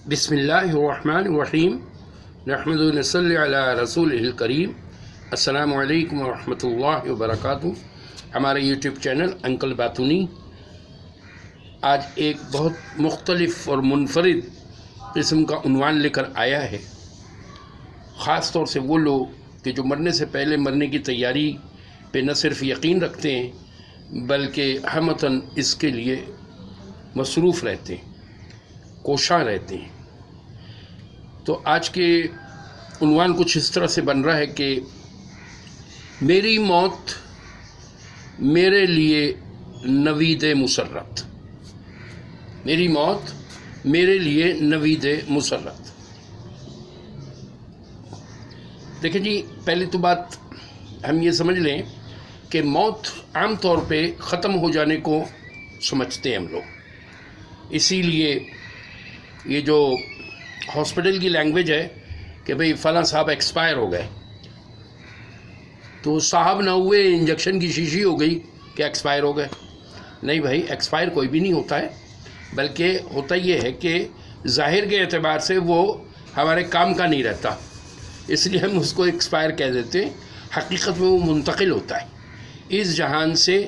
بسم اللہ الرحمن الرحیم نحمد و نصلی علی رسول الکریم۔ السلام علیکم ورحمۃ اللہ وبرکاتہ۔ ہمارے یوٹیوب چینل انکل باتونی آج ایک بہت مختلف اور منفرد قسم کا عنوان لے کر آیا ہے، خاص طور سے وہ لوگ کہ جو مرنے سے پہلے مرنے کی تیاری پہ نہ صرف یقین رکھتے ہیں بلکہ ہمتاً اس کے لیے مصروف رہتے ہیں، کوشاں رہتے ہیں۔ تو آج کے عنوان کچھ اس طرح سے بن رہا ہے کہ میری موت میرے لیے نوید مسرت، میری موت میرے لیے نوید مسرت۔ دیکھیں جی، پہلے تو بات ہم یہ سمجھ لیں کہ موت عام طور پہ ختم ہو جانے کو سمجھتے ہیں ہم لوگ، اسی لیے یہ جو ہاسپٹل کی لینگویج ہے کہ بھئی فلاں صاحب ایکسپائر ہو گئے، تو صاحب نہ ہوئے انجیکشن کی شیشی ہو گئی کہ ایکسپائر ہو گئے۔ نہیں بھائی، ایکسپائر کوئی بھی نہیں ہوتا ہے، بلکہ ہوتا یہ ہے کہ ظاہر کے اعتبار سے وہ ہمارے کام کا نہیں رہتا، اس لیے ہم اس کو ایکسپائر کہہ دیتے ہیں۔ حقیقت میں وہ منتقل ہوتا ہے، اس جہان سے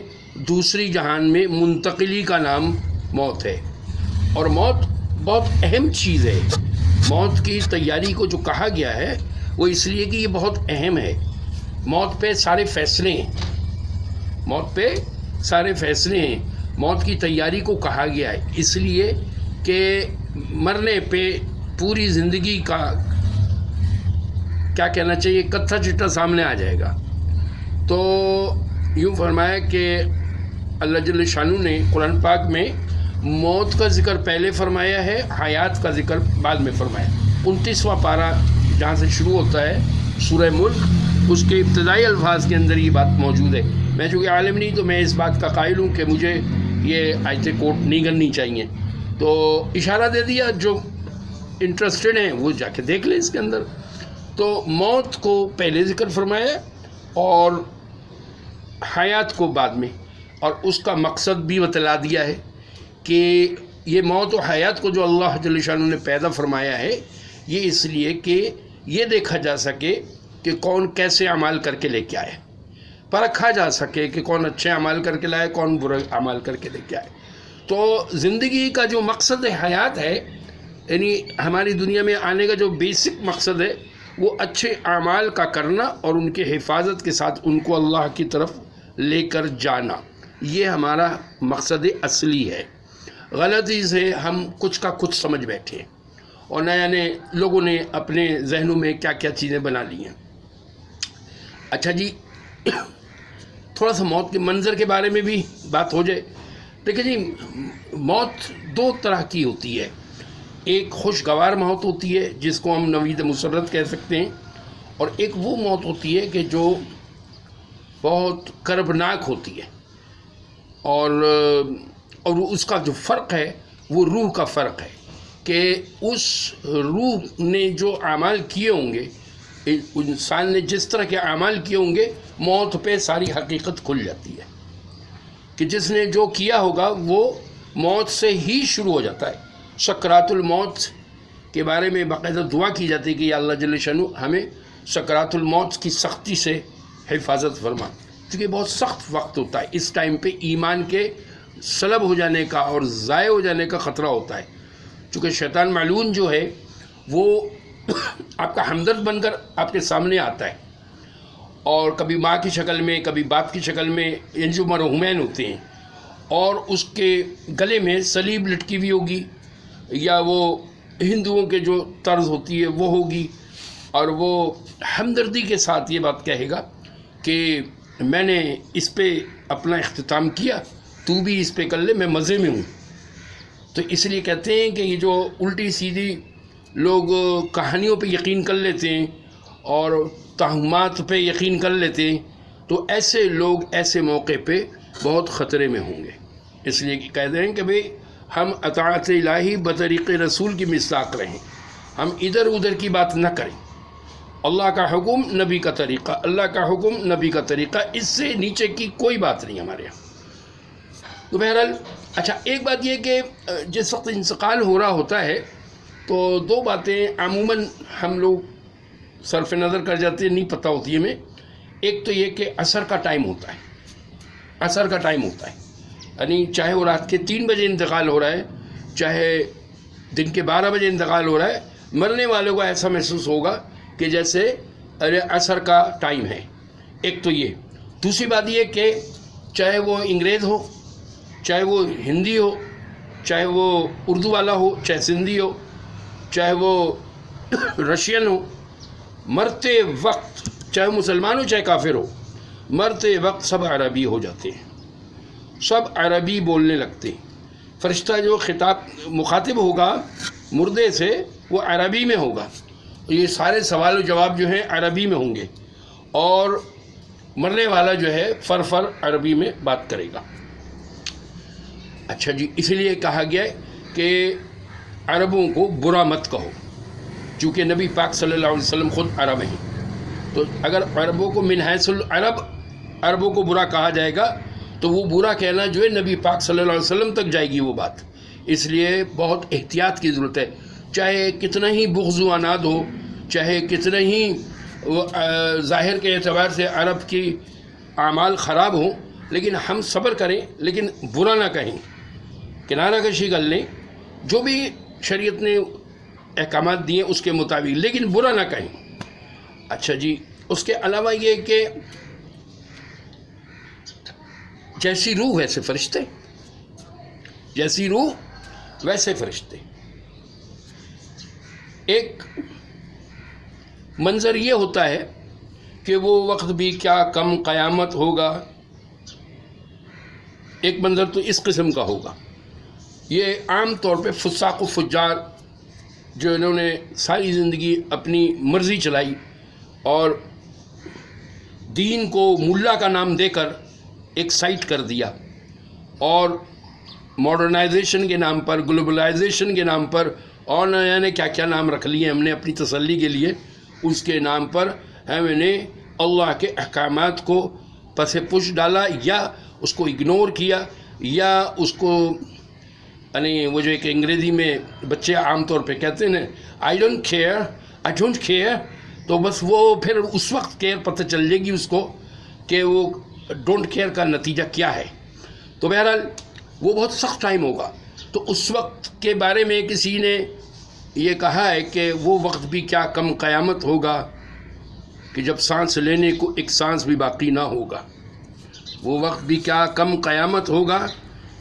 دوسری جہان میں منتقلی کا نام موت ہے۔ اور موت بہت اہم چیز ہے۔ موت کی تیاری کو جو کہا گیا ہے وہ اس لیے کہ یہ بہت اہم ہے۔ موت پہ سارے فیصلے ہیں، موت پہ سارے فیصلے ہیں۔ موت کی تیاری کو کہا گیا ہے اس لیے کہ مرنے پہ پوری زندگی کا کیا کہنا چاہیے کتھا چٹا سامنے آ جائے گا۔ تو یوں فرمایا کہ اللہ جل شانہ نے قرآن پاک میں موت کا ذکر پہلے فرمایا ہے، حیات کا ذکر بعد میں فرمایا۔ 29واں پارہ جہاں سے شروع ہوتا ہے سورہ ملک، اس کے ابتدائی الفاظ کے اندر یہ بات موجود ہے۔ میں چونکہ عالم نہیں تو میں اس بات کا قائل ہوں کہ مجھے یہ آیتیں کوٹ نہیں کرنی چاہیے، تو اشارہ دے دیا، جو انٹرسٹڈ ہیں وہ جا کے دیکھ لیں اس کے اندر۔ تو موت کو پہلے ذکر فرمایا اور حیات کو بعد میں، اور اس کا مقصد بھی بتلا دیا ہے کہ یہ موت و حیات کو جو اللہ جل شانہ نے پیدا فرمایا ہے یہ اس لیے کہ یہ دیکھا جا سکے کہ کون کیسے اعمال کر کے لے کے آئے، پرکھا جا سکے کہ کون اچھے اعمال کر کے لائے، کون برے اعمال کر کے لے کے آئے۔ تو زندگی کا جو مقصد حیات ہے، یعنی ہماری دنیا میں آنے کا جو بیسک مقصد ہے وہ اچھے اعمال کا کرنا اور ان کے حفاظت کے ساتھ ان کو اللہ کی طرف لے کر جانا، یہ ہمارا مقصد اصلی ہے۔ غلطی سے ہم کچھ کا کچھ سمجھ بیٹھے اور نئے نئے لوگوں نے اپنے ذہنوں میں کیا کیا چیزیں بنا لی ہیں۔ اچھا جی، تھوڑا سا موت کے منظر کے بارے میں بھی بات ہو جائے۔ دیکھیں جی، موت دو طرح کی ہوتی ہے، ایک خوشگوار موت ہوتی ہے جس کو ہم نوید مسرت کہہ سکتے ہیں، اور ایک وہ موت ہوتی ہے کہ جو بہت کربناک ہوتی ہے، اور اس کا جو فرق ہے وہ روح کا فرق ہے کہ اس روح نے جو اعمال کیے ہوں گے، انسان نے جس طرح کے اعمال کیے ہوں گے، موت پہ ساری حقیقت کھل جاتی ہے کہ جس نے جو کیا ہوگا وہ موت سے ہی شروع ہو جاتا ہے۔ سکرات الموت کے بارے میں باقاعدہ دعا کی جاتی ہے کہ یا اللہ جل شانہ ہمیں سکرات الموت کی سختی سے حفاظت فرما، کیونکہ بہت سخت وقت ہوتا ہے۔ اس ٹائم پہ ایمان کے سلب ہو جانے کا اور ضائع ہو جانے کا خطرہ ہوتا ہے، چونکہ شیطان ملعون جو ہے وہ آپ کا ہمدرد بن کر آپ کے سامنے آتا ہے، اور کبھی ماں کی شکل میں کبھی باپ کی شکل میں، یعنی جو مرحومین ہوتے ہیں، اور اس کے گلے میں صلیب لٹکی ہوئی ہوگی، یا وہ ہندوؤں کے جو طرز ہوتی ہے وہ ہوگی، اور وہ ہمدردی کے ساتھ یہ بات کہے گا کہ میں نے اس پہ اپنا اختتام کیا، تو بھی اس پہ کر لے، میں مزے میں ہوں۔ تو اس لیے کہتے ہیں کہ یہ جو الٹی سیدھی لوگ کہانیوں پہ یقین کر لیتے ہیں اور توہمات پہ یقین کر لیتے ہیں، تو ایسے لوگ ایسے موقع پہ بہت خطرے میں ہوں گے۔ اس لیے کہتے ہیں کہ بھئی ہم اطاعت الہی بطریق رسول کی مصداق رہیں، ہم ادھر ادھر کی بات نہ کریں۔ اللہ کا حکم نبی کا طریقہ، اللہ کا حکم نبی کا طریقہ، اس سے نیچے کی کوئی بات نہیں ہمارے یہاں۔ تو بہرحال اچھا، ایک بات یہ کہ جس وقت انتقال ہو رہا ہوتا ہے تو دو باتیں عموماً ہم لوگ صرف نظر کر جاتے ہیں، نہیں پتہ ہوتی ہے ہمیں. ایک تو یہ کہ عصر کا ٹائم ہوتا ہے، عصر کا ٹائم ہوتا ہے، یعنی چاہے وہ رات کے 3 بجے انتقال ہو رہا ہے، چاہے دن کے 12 بجے انتقال ہو رہا ہے، مرنے والوں کو ایسا محسوس ہوگا کہ جیسے عصر کا ٹائم ہے. ایک تو یہ. دوسری بات یہ کہ چاہے وہ انگریز ہو، چاہے وہ ہندی ہو، چاہے وہ اردو والا ہو، چاہے سندھی ہو، چاہے وہ رشین ہو، مرتے وقت چاہے مسلمان ہو چاہے کافر ہو، مرتے وقت سب عربی ہو جاتے ہیں، سب عربی بولنے لگتے ہیں. فرشتہ جو مخاطب ہوگا مردے سے وہ عربی میں ہوگا. یہ سارے سوال و جواب جو ہیں عربی میں ہوں گے، اور مرنے والا جو ہے فر عربی میں بات کرے گا. اچھا جی، اس لیے کہا گیا ہے کہ عربوں کو برا مت کہو، چونکہ نبی پاک صلی اللہ علیہ وسلم خود عرب ہیں. تو اگر عربوں کو من حیث العرب عربوں کو برا کہا جائے گا تو وہ برا کہنا جو ہے نبی پاک صلی اللہ علیہ وسلم تک جائے گی وہ بات. اس لیے بہت احتیاط کی ضرورت ہے. چاہے کتنا ہی بغض و عناد ہو، چاہے کتنا ہی ظاہر کے اعتبار سے عرب کی اعمال خراب ہوں، لیکن ہم صبر کریں، لیکن برا نہ کہیں، کنارہ کشی کر لیں، جو بھی شریعت نے احکامات دیے اس کے مطابق، لیکن برا نہ کہیں. اچھا جی، اس کے علاوہ یہ کہ جیسی روح ویسے فرشتے، جیسی روح ویسے فرشتے. ایک منظر یہ ہوتا ہے کہ وہ وقت بھی کیا کم قیامت ہوگا. ایک منظر تو اس قسم کا ہوگا. یہ عام طور پہ فساق و فجار جو انہوں نے ساری زندگی اپنی مرضی چلائی اور دین کو ملا کا نام دے کر ایک سائٹ کر دیا، اور ماڈرنائزیشن کے نام پر، گلوبلائزیشن کے نام پر، اور نہ جانے کیا کیا نام رکھ لیے ہم نے اپنی تسلی کے لیے، اس کے نام پر ہم نے اللہ کے احکامات کو پس پش ڈالا، یا اس کو اگنور کیا، یا اس کو یعنی وہ جو ایک انگریزی میں بچے عام طور پہ کہتے ہیں آئی ڈونٹ کیئر، تو بس وہ پھر اس وقت کیئر پتہ چل جائے گی اس کو کہ وہ ڈونٹ کیئر کا نتیجہ کیا ہے. تو بہرحال وہ بہت سخت ٹائم ہوگا. تو اس وقت کے بارے میں کسی نے یہ کہا ہے کہ وہ وقت بھی کیا کم قیامت ہوگا کہ جب سانس لینے کو ایک سانس بھی باقی نہ ہوگا. وہ وقت بھی کیا کم قیامت ہوگا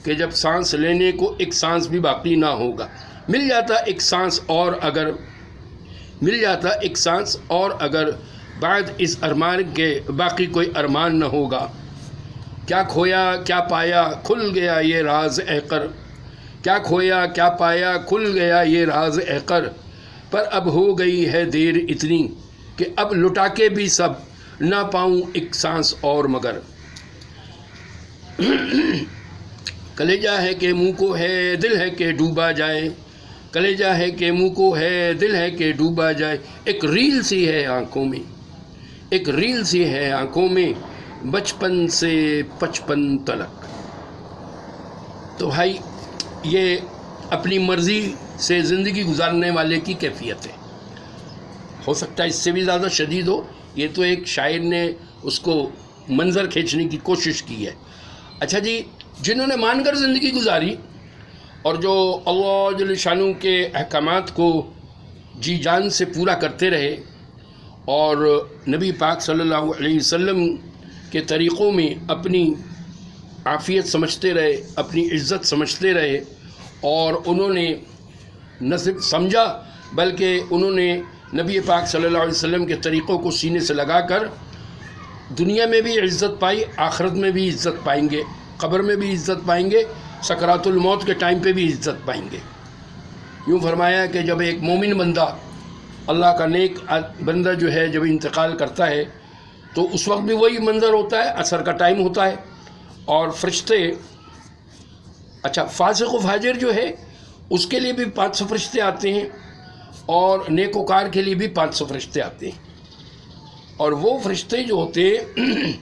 کہ جب سانس لینے کو ایک سانس بھی باقی نہ ہوگا. مل جاتا ایک سانس اور اگر بعد اس ارمان کے باقی کوئی ارمان نہ ہوگا. کیا کھویا کیا پایا کھل گیا یہ راز احقر، کیا کھویا کیا پایا کھل گیا یہ راز احقر، پر اب ہو گئی ہے دیر اتنی کہ اب لٹا کے بھی سب نہ پاؤں ایک سانس اور مگر. کلیجہ ہے کہ منہ کو ہے دل ہے کہ ڈوبا جائے، کلیجہ ہے کہ منہ کو ہے دل ہے کہ ڈوبا جائے. ایک ریل سی ہے آنکھوں میں، ایک ریل سی ہے آنکھوں میں، بچپن سے 55 تلک. تو بھائی یہ اپنی مرضی سے زندگی گزارنے والے کی کیفیت ہے. ہو سکتا ہے اس سے بھی زیادہ شدید ہو. یہ تو ایک شاعر نے اس کو منظر کھینچنے کی کوشش کی ہے. اچھا جی، جنہوں نے مان کر زندگی گزاری اور جو اللہ جل شانہ کے احکامات کو جی جان سے پورا کرتے رہے اور نبی پاک صلی اللہ علیہ وسلم کے طریقوں میں اپنی عافیت سمجھتے رہے، اپنی عزت سمجھتے رہے، اور انہوں نے نہ صرف سمجھا بلکہ انہوں نے نبی پاک صلی اللہ علیہ وسلم کے طریقوں کو سینے سے لگا کر دنیا میں بھی عزت پائی، آخرت میں بھی عزت پائیں گے، قبر میں بھی عزت پائیں گے، سکرات الموت کے ٹائم پہ بھی عزت پائیں گے. یوں فرمایا کہ جب ایک مومن بندہ، اللہ کا نیک بندہ جو ہے جب انتقال کرتا ہے تو اس وقت بھی وہی منظر ہوتا ہے، عصر کا ٹائم ہوتا ہے، اور فرشتے اچھا فاسق و فاجر جو ہے اس کے لیے بھی 500 فرشتے آتے ہیں، اور نیک وکار کے لیے بھی 500 فرشتے آتے ہیں. اور وہ فرشتے جو ہوتے ہیں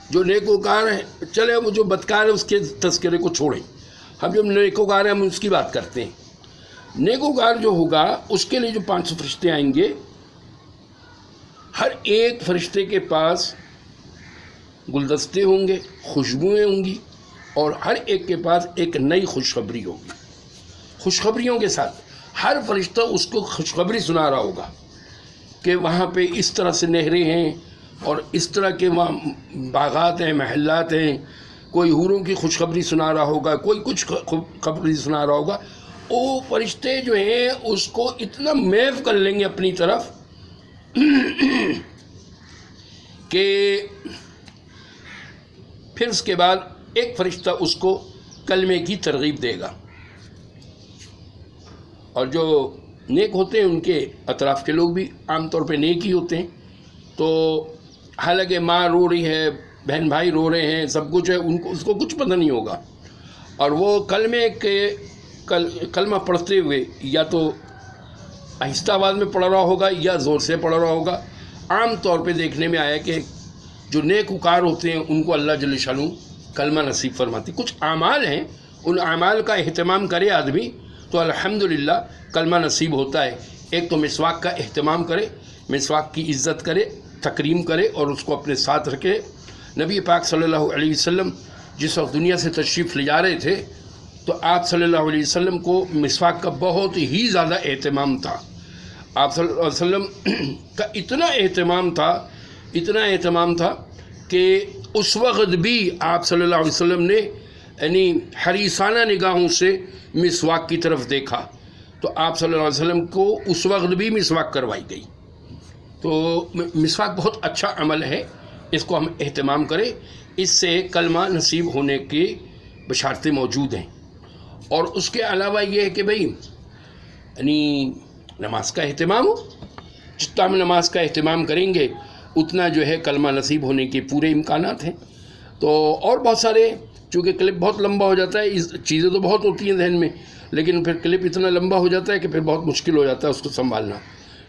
جو نیک وکار ہیں، چلے وہ جو بدکار ہے اس کے تذکرے کو چھوڑیں، ہم جو نیکوکار ہیں ہم اس کی بات کرتے ہیں. نیکوکار جو ہوگا اس کے لیے جو 500 فرشتے آئیں گے، ہر ایک فرشتے کے پاس گلدستے ہوں گے، خوشبوئیں ہوں گی، اور ہر ایک کے پاس ایک نئی خوشخبری ہوگی. خوشخبریوں کے ساتھ ہر فرشتہ اس کو خوشخبری سنا رہا ہوگا کہ وہاں پہ اس طرح سے نہریں ہیں اور اس طرح کے وہاں باغات ہیں، محلات ہیں. کوئی حوروں کی خوشخبری سنا رہا ہوگا، کوئی کچھ خبری سنا رہا ہوگا. وہ فرشتے جو ہیں اس کو اتنا محو کر لیں گے اپنی طرف کہ پھر اس کے بعد ایک فرشتہ اس کو کلمے کی ترغیب دے گا. اور جو نیک ہوتے ہیں ان کے اطراف کے لوگ بھی عام طور پہ نیک ہی ہوتے ہیں. تو حالانکہ ماں رو رہی ہے، بہن بھائی رو رہے ہیں، سب کچھ ہے، اس کو کچھ پتہ نہیں ہوگا. اور وہ کلمہ پڑھتے ہوئے یا تو آہستہ آواز میں پڑھ رہا ہوگا یا زور سے پڑھ رہا ہوگا. عام طور پہ دیکھنے میں آیا کہ جو نیک وکار ہوتے ہیں ان کو اللہ جل شانہ کلمہ نصیب فرماتی. کچھ اعمال ہیں، ان اعمال کا اہتمام کرے آدمی تو الحمدللہ کلمہ نصیب ہوتا ہے. ایک تو مسواک کا اہتمام کرے، مسواک کی عزت کرے، تکریم کرے اور اس کو اپنے ساتھ رکھے. نبی پاک صلی اللہ علیہ وسلم جس وقت دنیا سے تشریف لے جا رہے تھے تو آپ صلی اللہ علیہ وسلم کو مسواک کا بہت ہی زیادہ اہتمام تھا. آپ صلی اللہ علیہ وسلم کا اتنا اہتمام تھا کہ اس وقت بھی آپ صلی اللہ علیہ وسلم نے یعنی حریصانہ نگاہوں سے مسواک کی طرف دیکھا. تو آپ صلی اللہ علیہ وسلم کو اس وقت بھی مسواک کروائی گئی. تو مسواک بہت اچھا عمل ہے، اس کو ہم اہتمام کریں. اس سے کلمہ نصیب ہونے کی بشارتیں موجود ہیں. اور اس کے علاوہ یہ ہے کہ بھئی یعنی نماز کا اہتمام ہو. جتنا ہم نماز کا اہتمام کریں گے اتنا جو ہے کلمہ نصیب ہونے کے پورے امکانات ہیں. تو اور بہت سارے، چونکہ کلپ بہت لمبا ہو جاتا ہے، چیزیں تو بہت ہوتی ہیں ذہن میں، لیکن پھر کلپ اتنا لمبا ہو جاتا ہے کہ پھر بہت مشکل ہو جاتا ہے اس کو سنبھالنا.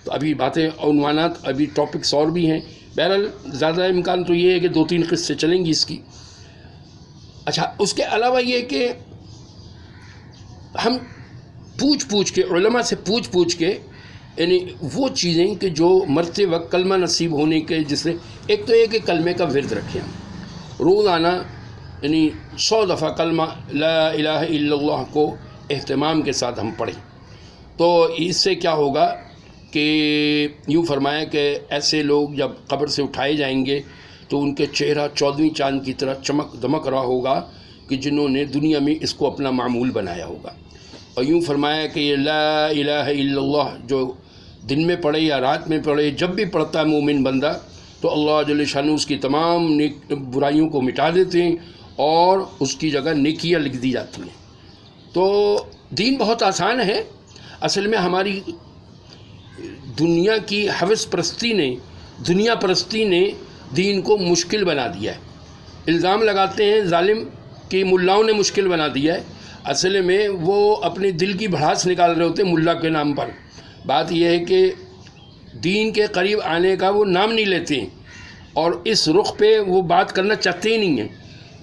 تو ابھی باتیں، عنوانات، ابھی ٹاپکس اور بھی ہیں. بہرحال زیادہ امکان تو یہ ہے کہ 2-3 قصے چلیں گی اس کی. اچھا، اس کے علاوہ یہ کہ ہم پوچھ کے علماء سے پوچھ کے یعنی وہ چیزیں کہ جو مرتے وقت کلمہ نصیب ہونے کے، جس سے ایک تو یہ کہ کلمے کا ورد رکھیں ہم روزانہ، یعنی 100 دفعہ کلمہ لا الہ الا اللہ کو اہتمام کے ساتھ ہم پڑھیں. تو اس سے کیا ہوگا کہ یوں فرمایا کہ ایسے لوگ جب قبر سے اٹھائے جائیں گے تو ان کے چہرہ 14ویں چاند کی طرح چمک دمک رہا ہوگا کہ جنہوں نے دنیا میں اس کو اپنا معمول بنایا ہوگا. اور یوں فرمایا کہ یہ لا الہ الا اللہ جو دن میں پڑھے یا رات میں پڑھے، جب بھی پڑھتا ہے مومن بندہ تو اللہ جل شانہ اس کی تمام برائیوں کو مٹا دیتے ہیں اور اس کی جگہ نیکیاں لکھ دی جاتی ہیں. تو دین بہت آسان ہے. اصل میں ہماری دنیا کی حوث پرستی نے، دنیا پرستی نے دین کو مشکل بنا دیا ہے. الزام لگاتے ہیں ظالم کہ ملاؤں نے مشکل بنا دیا ہے. اصل میں وہ اپنے دل کی بھڑاس نکال رہے ہوتے ہیں ملا کے نام پر. بات یہ ہے کہ دین کے قریب آنے کا وہ نام نہیں لیتے ہیں اور اس رخ پہ وہ بات کرنا چاہتے ہی نہیں ہیں.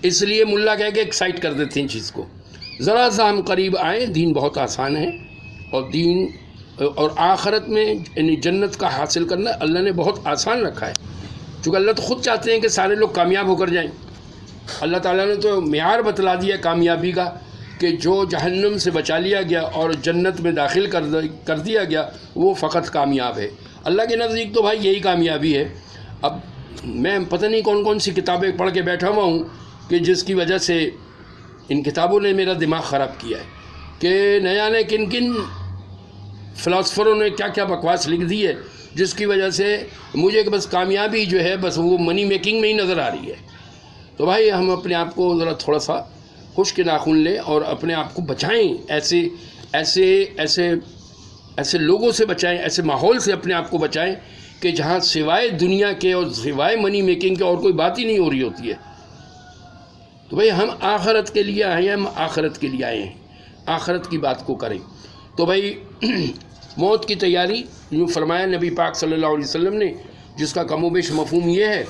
اس لیے ملا کہہ کے ایکسائٹ کر دیتے ہیں چیز کو. ذرا سا ہم قریب آئیں، دین بہت آسان ہے. اور دین اور آخرت میں یعنی جنت کا حاصل کرنا اللہ نے بہت آسان رکھا ہے. چونکہ اللہ تو خود چاہتے ہیں کہ سارے لوگ کامیاب ہو کر جائیں. اللہ تعالیٰ نے تو معیار بتلا دیا کامیابی کا کہ جو جہنم سے بچا لیا گیا اور جنت میں داخل کر دیا گیا وہ فقط کامیاب ہے. اللہ کے نزدیک تو بھائی یہی کامیابی ہے. اب میں پتہ نہیں کون کون سی کتابیں پڑھ کے بیٹھا ہوا ہوں کہ جس کی وجہ سے ان کتابوں نے میرا دماغ خراب کیا ہے کہ نیا نے کن فلاسفروں نے کیا کیا بکواس لکھ دی ہے، جس کی وجہ سے مجھے کہ بس کامیابی جو ہے بس وہ منی میکنگ میں ہی نظر آ رہی ہے. تو بھائی ہم اپنے آپ کو ذرا تھوڑا سا خشک ناخن لیں اور اپنے آپ کو بچائیں، ایسے لوگوں سے بچائیں، ایسے ماحول سے اپنے آپ کو بچائیں کہ جہاں سوائے دنیا کے اور سوائے منی میکنگ کے اور کوئی بات ہی نہیں ہو رہی ہوتی ہے. تو بھائی ہم آخرت کے لیے آئے ہیں، ہم آخرت کے لیے آئے ہیں، آخرت کی بات کو کریں. تو بھائی موت کی تیاری یوں فرمایا نبی پاک صلی اللہ علیہ وسلم نے، جس کا کم و بیش مفہوم یہ ہے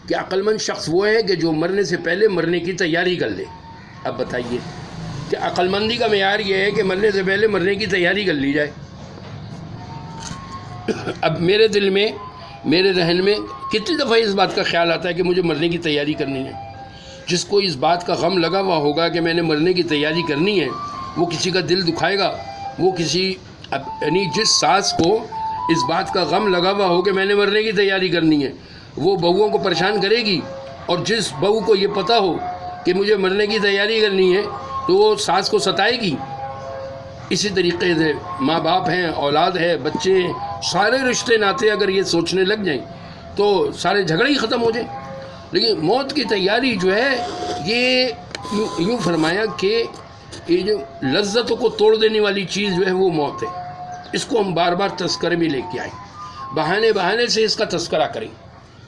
کہ عقل مند شخص وہ ہے کہ جو مرنے سے پہلے مرنے کی تیاری کر لے. اب بتائیے کہ عقل مندی کا معیار یہ ہے کہ مرنے سے پہلے مرنے کی تیاری کر لی جائے. اب میرے دل میں میرے ذہن میں کتنی دفعہ اس بات کا خیال آتا ہے کہ مجھے مرنے کی تیاری کرنی ہے. جس کو اس بات کا غم لگا ہوا ہوگا کہ میں نے مرنے کی تیاری کرنی ہے وہ کسی کا دل دکھائے گا. وہ کسی یعنی جس ساس کو اس بات کا غم لگا ہوا ہو کہ میں نے مرنے کی تیاری کرنی ہے وہ بہوؤں کو پریشان کرے گی, اور جس بہو کو یہ پتہ ہو کہ مجھے مرنے کی تیاری کرنی ہے تو وہ ساس کو ستائے گی. اسی طریقے سے ماں باپ ہیں, اولاد ہے, بچے ہیں, سارے رشتے ناتے اگر یہ سوچنے لگ جائیں تو سارے جھگڑے ہی ختم ہو جائیں. لیکن موت کی تیاری جو ہے یہ یوں فرمایا کہ یہ جو لذتوں کو توڑ دینے والی چیز جو ہے وہ موت ہے. اس کو ہم بار بار تذکرے میں لے کے آئیں, بہانے سے اس کا تذکرہ کریں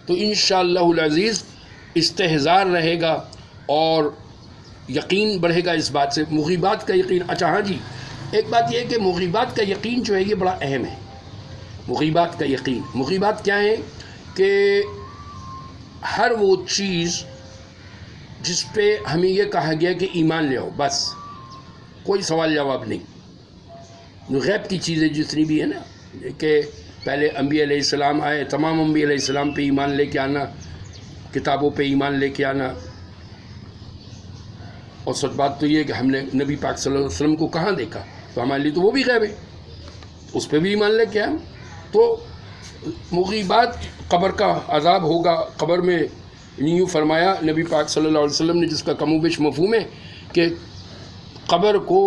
تو انشاءاللہ العزیز استحضار رہے گا اور یقین بڑھے گا اس بات سے. مغیبات کا یقین, اچھا ہاں جی ایک بات یہ ہے کہ مغیبات کا یقین جو ہے یہ بڑا اہم ہے. مغیبات کا یقین, مغیبات کیا ہے کہ ہر وہ چیز جس پہ ہمیں یہ کہا گیا کہ ایمان لے آؤ, بس کوئی سوال جواب نہیں. غیب کی چیزیں جتنی بھی ہیں نا کہ پہلے انبیاء علیہ السلام آئے, تمام انبیاء علیہ السلام پہ ایمان لے کے آنا, کتابوں پہ ایمان لے کے آنا. اور سچ بات تو یہ کہ ہم نے نبی پاک صلی اللہ علیہ وسلم کو کہاں دیکھا تو ہمارے لیے تو وہ بھی غیب ہے, اس پہ بھی ایمان لے کے آئے. تو مغیبات, قبر کا عذاب ہوگا, قبر میں یوں فرمایا نبی پاک صلی اللہ علیہ وسلم نے, جس کا کم و بیش مفہوم ہے کہ قبر کو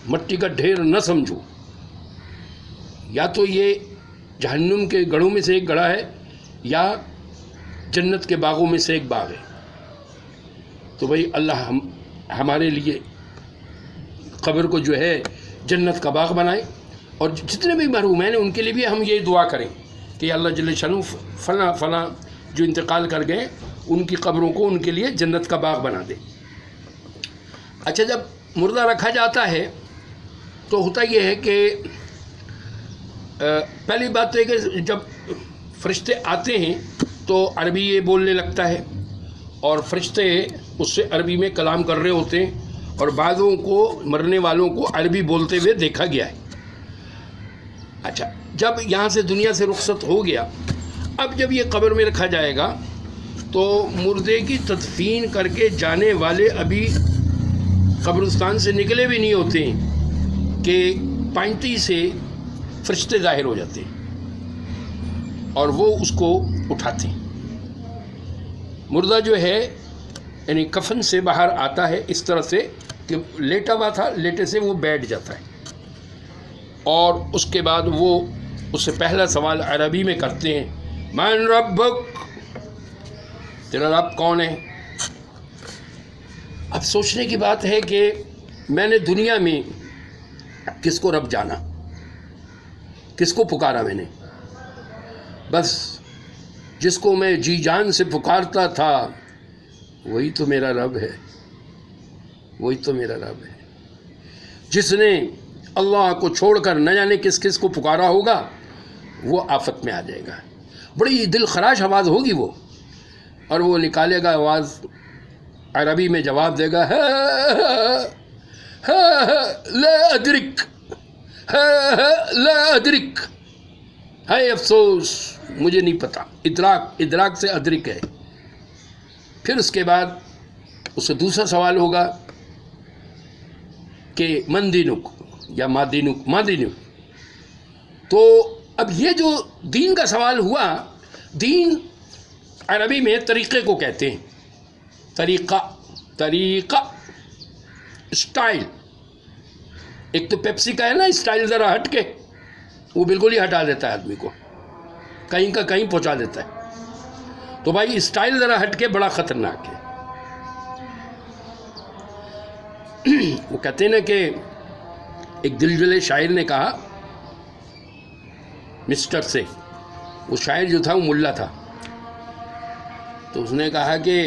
مٹی کا ڈھیر نہ سمجھو, یا تو یہ جہنم کے گڑھوں میں سے ایک گڑھا ہے یا جنت کے باغوں میں سے ایک باغ ہے. تو بھائی اللہ ہمارے لیے قبر کو جو ہے جنت کا باغ بنائے, اور جتنے بھی محروم ہیں ان کے لیے بھی ہم یہ دعا کریں کہ اللہ جل شانہ فلاں جو انتقال کر گئے ان کی قبروں کو ان کے لیے جنت کا باغ بنا دے. اچھا جب مردہ رکھا جاتا ہے تو ہوتا یہ ہے کہ پہلی بات تو یہ کہ جب فرشتے آتے ہیں تو عربی یہ بولنے لگتا ہے, اور فرشتے اس سے عربی میں کلام کر رہے ہوتے ہیں, اور بعضوں کو مرنے والوں کو عربی بولتے ہوئے دیکھا گیا ہے. اچھا جب یہاں سے دنیا سے رخصت ہو گیا, اب جب یہ قبر میں رکھا جائے گا تو مردے کی تدفین کر کے جانے والے ابھی قبرستان سے نکلے بھی نہیں ہوتے ہیں کہ پائنتی سے فرشتے ظاہر ہو جاتے ہیں اور وہ اس کو اٹھاتے ہیں. مردہ جو ہے یعنی کفن سے باہر آتا ہے اس طرح سے کہ لیٹا ہوا تھا, لیٹے سے وہ بیٹھ جاتا ہے, اور اس کے بعد وہ اس سے پہلا سوال عربی میں کرتے ہیں, من ربک, تیرا رب کون ہے. اب سوچنے کی بات ہے کہ میں نے دنیا میں کس کو رب جانا, کس کو پکارا میں نے, بس جس کو میں جی جان سے پکارتا تھا وہی تو میرا رب ہے, وہی تو میرا رب ہے. جس نے اللہ کو چھوڑ کر نہ جانے کس کس کو پکارا ہوگا وہ آفت میں آ جائے گا. بڑی دل خراش آواز ہوگی وہ, اور وہ نکالے گا آواز, عربی میں جواب دے گا لا ادرک, لا ادرک, ہے افسوس مجھے نہیں پتا. ادراک سے ادرک ہے. پھر اس کے بعد اس سے دوسرا سوال ہوگا کہ من دینک یا ما دینک. تو اب یہ جو دین کا سوال ہوا, دین عربی میں طریقے کو کہتے ہیں, طریقہ اسٹائل. ایک تو پیپسی کا ہے نا اسٹائل, ذرا ہٹ کے وہ بالکل ہی ہٹا دیتا ہے آدمی کو, کہیں کا کہیں پہنچا دیتا ہے. تو بھائی اسٹائل ذرا ہٹ کے بڑا خطرناک ہے. وہ کہتے ہیں نا کہ ایک دلجلے شاعر نے کہا مسٹر سے, وہ شاعر جو تھا وہ ملا تھا, تو اس نے کہا کہ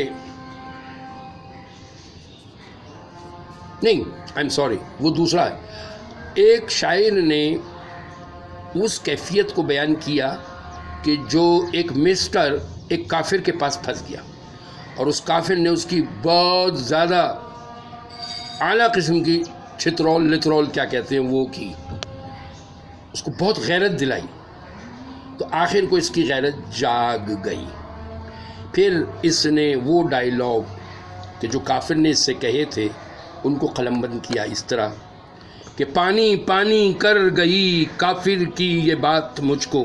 نہیں آئی ایم سوری وہ دوسرا ہے. ایک شاعر نے اس کیفیت کو بیان کیا کہ جو ایک مسٹر ایک کافر کے پاس پھنس گیا, اور اس کافر نے اس کی بہت زیادہ اعلیٰ قسم کی چھترول لترول کیا کہتے ہیں وہ کی، اس کو بہت غیرت دلائی، تو آخر کو اس کی غیرت جاگ گئی۔ پھر اس نے وہ ڈائیلاگ کہ جو کافر نے اس سے کہے تھے ان کو قلم بند کیا اس طرح کہ پانی پانی کر گئی کافر کی یہ بات مجھ کو،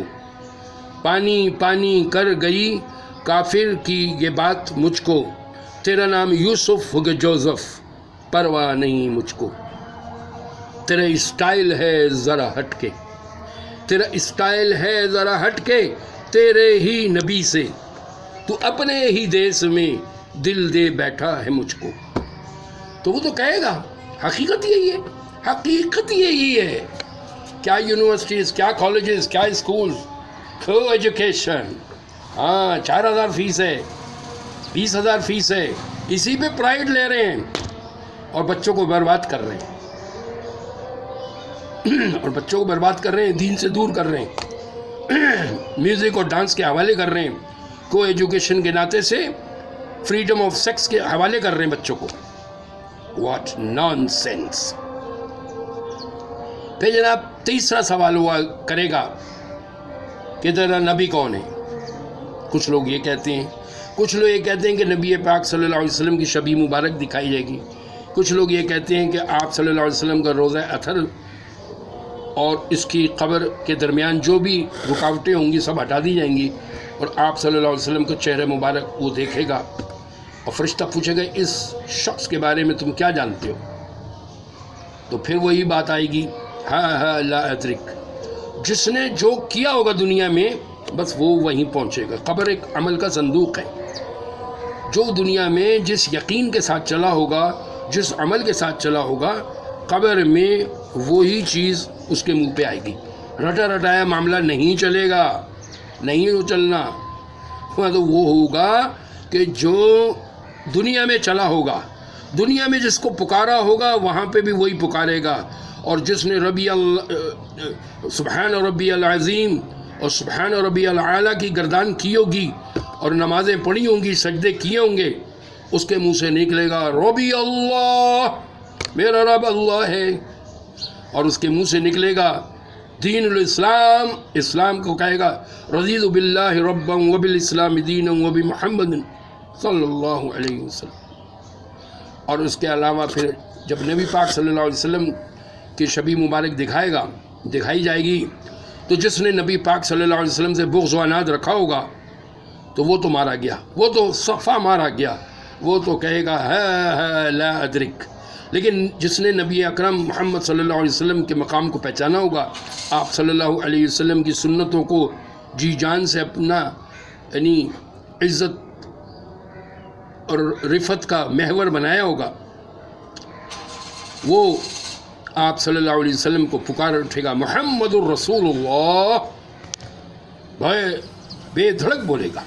پانی پانی کر گئی کافر کی یہ بات مجھ کو، تیرا نام یوسف ہو گیا جوزف پرواہ نہیں مجھ کو، تیرا اسٹائل ہے ذرا ہٹ کے، تیرا اسٹائل ہے ذرا ہٹ کے تیرے ہی نبی سے، تو اپنے ہی دیس میں دل دے بیٹھا ہے مجھ کو۔ تو وہ تو کہے گا حقیقت یہی ہے، حقیقت یہی ہے۔ کیا یونیورسٹیز، کیا کالجز، کیا اسکول، کو ایجوکیشن، ہاں 4000 فیس ہے، 20,000 فیس ہے، اسی پہ پرائیڈ لے رہے ہیں اور بچوں کو برباد کر رہے ہیں اور بچوں کو برباد کر رہے ہیں، دین سے دور کر رہے ہیں، میوزک اور ڈانس کے حوالے کر رہے ہیں، کو ایجوکیشن کے ناطے سے فریڈم آف سیکس کے حوالے کر رہے ہیں بچوں کو۔ What naan sense. پھر جناب تیسرا سوال ہوا کرے گا کہ تیرا نبی کون ہے؟ کچھ لوگ یہ کہتے ہیں، کچھ لوگ یہ کہتے ہیں کہ نبی پاک صلی اللہ علیہ وسلم کی شبیہ مبارک دکھائی جائے گی، کچھ لوگ یہ کہتے ہیں کہ آپ صلی اللہ علیہ وسلم کا روضہ اطہر اور اس کی قبر کے درمیان جو بھی رکاوٹیں ہوں گی سب ہٹا دی جائیں گی اور آپ صلی اللہ علیہ وسلم کا چہرہ مبارک وہ دیکھے گا اور فرشتہ پوچھے گا اس شخص کے بارے میں تم کیا جانتے ہو؟ تو پھر وہی بات آئے گی، ہاں لا ادرک، جس نے جو کیا ہوگا دنیا میں بس وہ وہیں پہنچے گا۔ قبر ایک عمل کا صندوق ہے، جو دنیا میں جس یقین کے ساتھ چلا ہوگا، جس عمل کے ساتھ چلا ہوگا، قبر میں وہی چیز اس کے منہ پہ آئے گی۔ رٹا رٹایا معاملہ نہیں چلے گا، نہیں وہ چلنا، تو وہ ہوگا کہ جو دنیا میں چلا ہوگا، دنیا میں جس کو پکارا ہوگا وہاں پہ بھی وہی پکارے گا، اور جس نے سبحان ربی العظیم اور سبحان ربی العالی کی گردان کی ہوگی اور نمازیں پڑھی ہوں گی، سجدے کیے ہوں گے، اس کے منہ سے نکلے گا ربی اللہ، میرا رب اللہ ہے، اور اس کے منہ سے نکلے گا دین الاسلام، اسلام کو کہے گا رضیت باللہ ربا وبالاسلام دینا وبمحمد صلی اللہ علیہ وسلم۔ اور اس کے علاوہ پھر جب نبی پاک صلی اللہ علیہ وسلم کی شبیہ مبارک دکھائی جائے گی تو جس نے نبی پاک صلی اللہ علیہ وسلم سے بغض و عناد رکھا ہوگا تو وہ تو مارا گیا، وہ تو صفا مارا گیا، وہ تو کہے گا ہے لا ادرک۔ لیکن جس نے نبی اکرم محمد صلی اللہ علیہ وسلم کے مقام کو پہچانا ہوگا، آپ صلی اللہ علیہ وسلم کی سنتوں کو جی جان سے اپنا یعنی عزت اور رفت کا محور بنایا ہوگا، وہ آپ صلی اللہ علیہ وسلم کو پکار اٹھے گا محمد الرسول اللہ، بھائی بے دھڑک بولے گا۔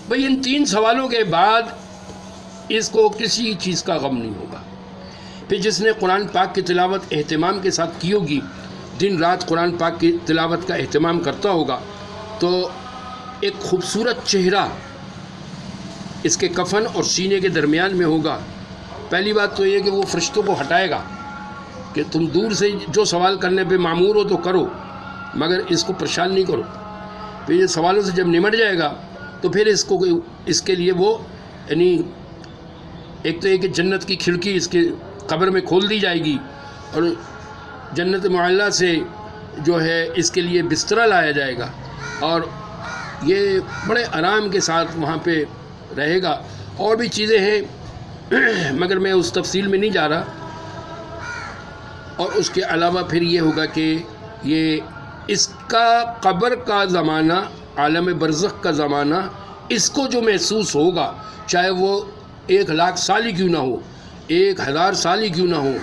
بھائی ان 3 سوالوں کے بعد اس کو کسی چیز کا غم نہیں ہوگا۔ پھر جس نے قرآن پاک کی تلاوت اہتمام کے ساتھ کی ہوگی، دن رات قرآن پاک کی تلاوت کا اہتمام کرتا ہوگا، تو ایک خوبصورت چہرہ اس کے کفن اور سینے کے درمیان میں ہوگا۔ پہلی بات تو یہ کہ وہ فرشتوں کو ہٹائے گا کہ تم دور سے جو سوال کرنے پہ معمور ہو تو کرو، مگر اس کو پریشان نہیں کرو۔ پھر یہ سوالوں سے جب نمٹ جائے گا تو پھر اس کے لیے وہ یعنی ایک تو یہ کہ جنت کی کھڑکی اس کے قبر میں کھول دی جائے گی اور جنت معلیٰ سے جو ہے اس کے لیے بسترا لایا جائے گا اور یہ بڑے آرام کے ساتھ وہاں پہ رہے گا۔ اور بھی چیزیں ہیں مگر میں اس تفصیل میں نہیں جا رہا۔ اور اس کے علاوہ پھر یہ ہوگا کہ یہ اس کا قبر کا زمانہ، عالم برزخ کا زمانہ، اس کو جو محسوس ہوگا، چاہے وہ 1,00,000 سال ہی کیوں نہ ہو، 1,000 سال ہی کیوں نہ ہو،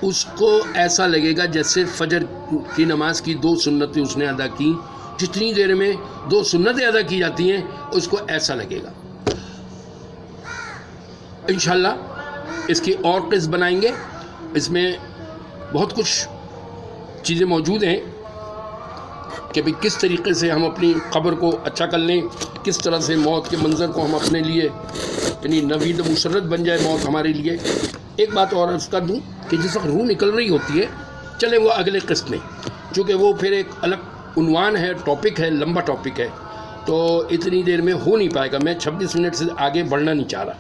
اس کو ایسا لگے گا جیسے فجر کی نماز کی 2 سنتیں اس نے ادا کی، جتنی دیر میں 2 سنتیں ادا کی جاتی ہیں اس کو ایسا لگے گا۔ انشاءاللہ اس کی اور قسط بنائیں گے، اس میں بہت کچھ چیزیں موجود ہیں کہ بھی کس طریقے سے ہم اپنی قبر کو اچھا کر لیں، کس طرح سے موت کے منظر کو ہم اپنے لیے یعنی نوید و مسرت بن جائے موت ہمارے لیے۔ ایک بات اور عرض کر دوں کہ جس وقت روح نکل رہی ہوتی ہے چلے وہ اگلے قسط میں، چونکہ وہ پھر ایک الگ عنوان ہے، ٹاپک ہے، لمبا ٹاپک ہے، تو اتنی دیر میں ہو نہیں پائے گا، میں 26 منٹ سے آگے بڑھنا نہیں چاہ رہا۔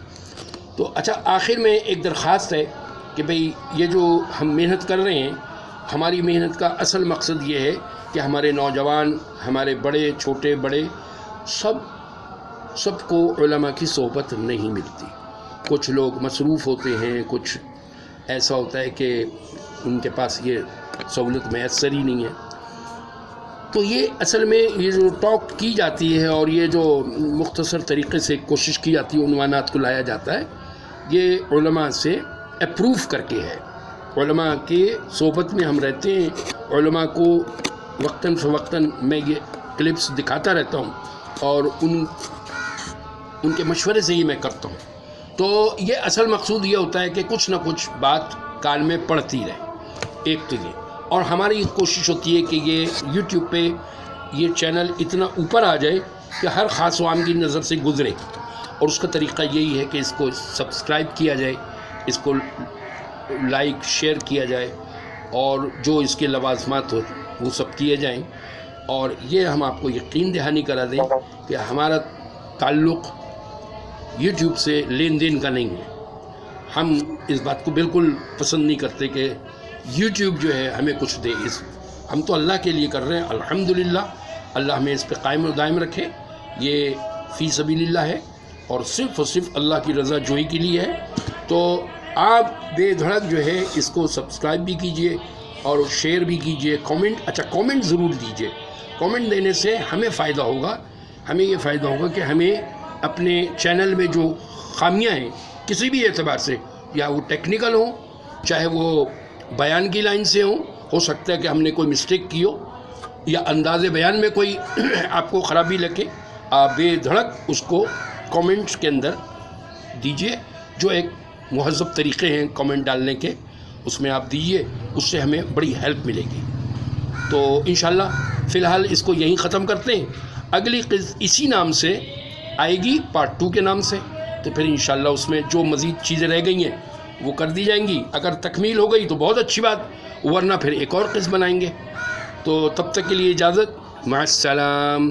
تو اچھا، آخر میں ایک درخواست ہے کہ بھئی یہ جو ہم محنت کر رہے ہیں، ہماری محنت کا اصل مقصد یہ ہے کہ ہمارے نوجوان، ہمارے بڑے چھوٹے بڑے سب کو علماء کی صحبت نہیں ملتی۔ کچھ لوگ مصروف ہوتے ہیں، کچھ ایسا ہوتا ہے کہ ان کے پاس یہ سہولت میسر ہی نہیں ہے۔ تو یہ اصل میں یہ جو ٹاک کی جاتی ہے اور یہ جو مختصر طریقے سے کوشش کی جاتی ہے، عنوانات کو لایا جاتا ہے، یہ علماء سے اپروف کر کے ہے۔ علماء کے صحبت میں ہم رہتے ہیں، علماء کو وقتاً فوقتاً میں یہ کلپس دکھاتا رہتا ہوں اور ان کے مشورے سے ہی میں کرتا ہوں۔ تو یہ اصل مقصود یہ ہوتا ہے کہ کچھ نہ کچھ بات کان میں پڑتی رہے، ایک تو یہ، اور ہماری کوشش ہوتی ہے کہ یہ یوٹیوب پہ یہ چینل اتنا اوپر آ جائے کہ ہر خاص و عام کی نظر سے گزرے، اور اس کا طریقہ یہی ہے کہ اس کو سبسکرائب کیا جائے، اس کو لائک شیئر کیا جائے، اور جو اس کے لوازمات ہو وہ سب کیے جائیں۔ اور یہ ہم آپ کو یقین دہانی کرا دیں کہ ہمارا تعلق یوٹیوب سے لین دین کا نہیں ہے۔ ہم اس بات کو بالکل پسند نہیں کرتے کہ یوٹیوب جو ہے ہمیں کچھ دے، ہم تو اللہ کے لیے کر رہے ہیں۔ الحمدللہ اللہ ہمیں اس پہ قائم و دائم رکھے، یہ فی سبیل اللہ ہے اور صرف اللہ کی رضا جوئی کے لیے ہے۔ تو آپ بے دھڑک جو ہے اس کو سبسکرائب بھی کیجئے اور شیئر بھی کیجئے، کامنٹ ضرور دیجئے۔ کامنٹ دینے سے ہمیں فائدہ ہوگا، ہمیں یہ فائدہ ہوگا کہ ہمیں اپنے چینل میں جو خامیاں ہیں کسی بھی اعتبار سے، یا وہ ٹیکنیکل ہوں، چاہے وہ بیان کی لائن سے ہوں، ہو سکتا ہے کہ ہم نے کوئی مسٹیک کی ہو، یا انداز بیان میں کوئی آپ کو خرابی لگے، آپ بے دھڑک اس کو کامنٹس کے اندر دیجئے۔ جو ایک مہذب طریقے ہیں کامنٹ ڈالنے کے، اس میں آپ دیجئے، اس سے ہمیں بڑی ہیلپ ملے گی۔ تو انشاءاللہ فی الحال اس کو یہیں ختم کرتے ہیں، اگلی قسط اسی نام سے آئے گی، پارٹ 2 کے نام سے، تو پھر انشاءاللہ اس میں جو مزید چیزیں رہ گئی ہیں وہ کر دی جائیں گی۔ اگر تکمیل ہو گئی تو بہت اچھی بات، ورنہ پھر ایک اور قسط بنائیں گے۔ تو تب تک کے لیے اجازت، مع السلام۔